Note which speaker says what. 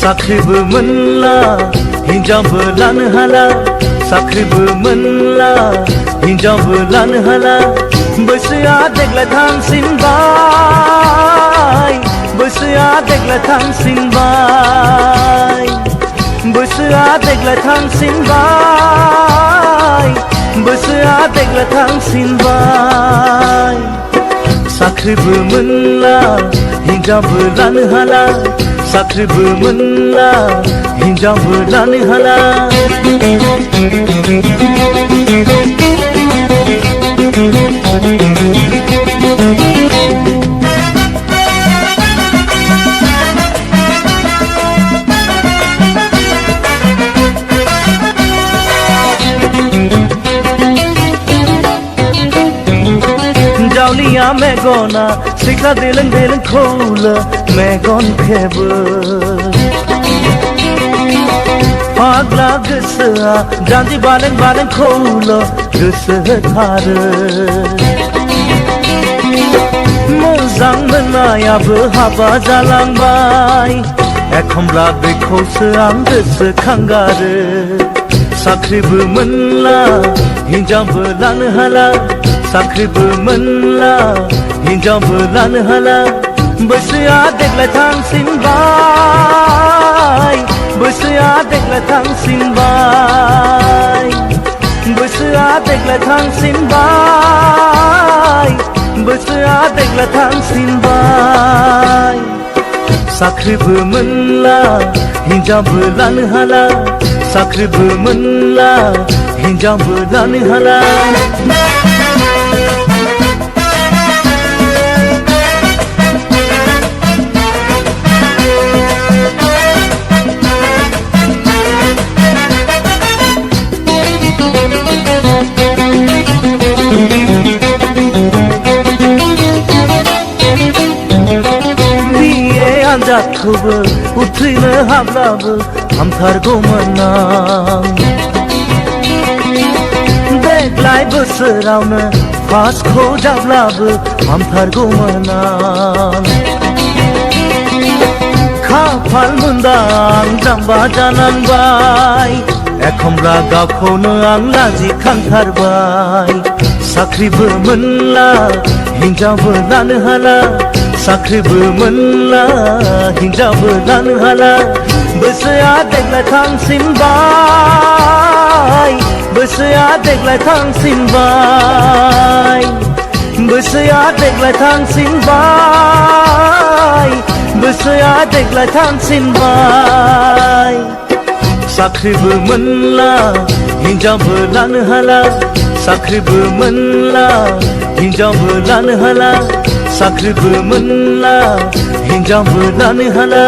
Speaker 1: साख्रिबो मोनला हिनजावबो लानो हाला साख्रिबो मोनला हिनजावबो लानो हाला बैसोआ देग्लाय थांसिनबाय बैसोआ देग्लाय थांसिनबाय बैसोआ देग्लाय थांसिनबाय बैसोआ देग्लाय थांसिनबाय साख्रिबो मोनला हिनजावबो लानो हाला साख्रिबो मोनला हिनजावबो लानो हाला जावलिया मेगना सिख्ला देलें देलें खौलो मेगन खेबो फाग्ला गोसोआ जानजि बालें बालें खौलो गोसो होथारो मोजां मोननायाबो हाबा जालांबाय एखमब्ला बेखौसो आं गोसोखांगारो साख्रिबो मोनला हिनजावबो लानो हाला साख्रिबो मोनला हिनजावबो लानो हाला बैसोआ देग्लाय थांसिनबाय बैसोआ देग्लाय थांसिनबाय बैसोआ देग्लाय थांसिनबाय बैसोआ देग्लाय थांसिनबाय साख्रिबो मोनला हिनजावबो लानो हाला साख्रिबो मोनला हिनजावबो लानो हाला आनजादखौबो उथ्रिनो हाब्लाबो हामथारगौमोन आं देग्लाय बोसोरावनो पासखौ जाब्लाबो हामथारगौमोन आं खाफाल मोनदां जाम्बा जानांबाय एखमब्ला गावखौनो आं लाजिखांथारबाय साख्रिबो मोनला हिनजावबो लानो हाला साख्रिबो मोनला हिनजावबो लानो हाला बैसोआ देग्लाय थांसिनबाय बैसोआ देग्लाय थांसिनबाय बैसोआ देग्लाय थांसिनबाय बैसोआ देग्लाय थांसिनबाय साख्रिबो मोनला हिनजावबो लानो हाला साख्रिबो मोनला हिनजावबो लानो हाला साख्रिबो मोनला हिनजावबो लानो हाला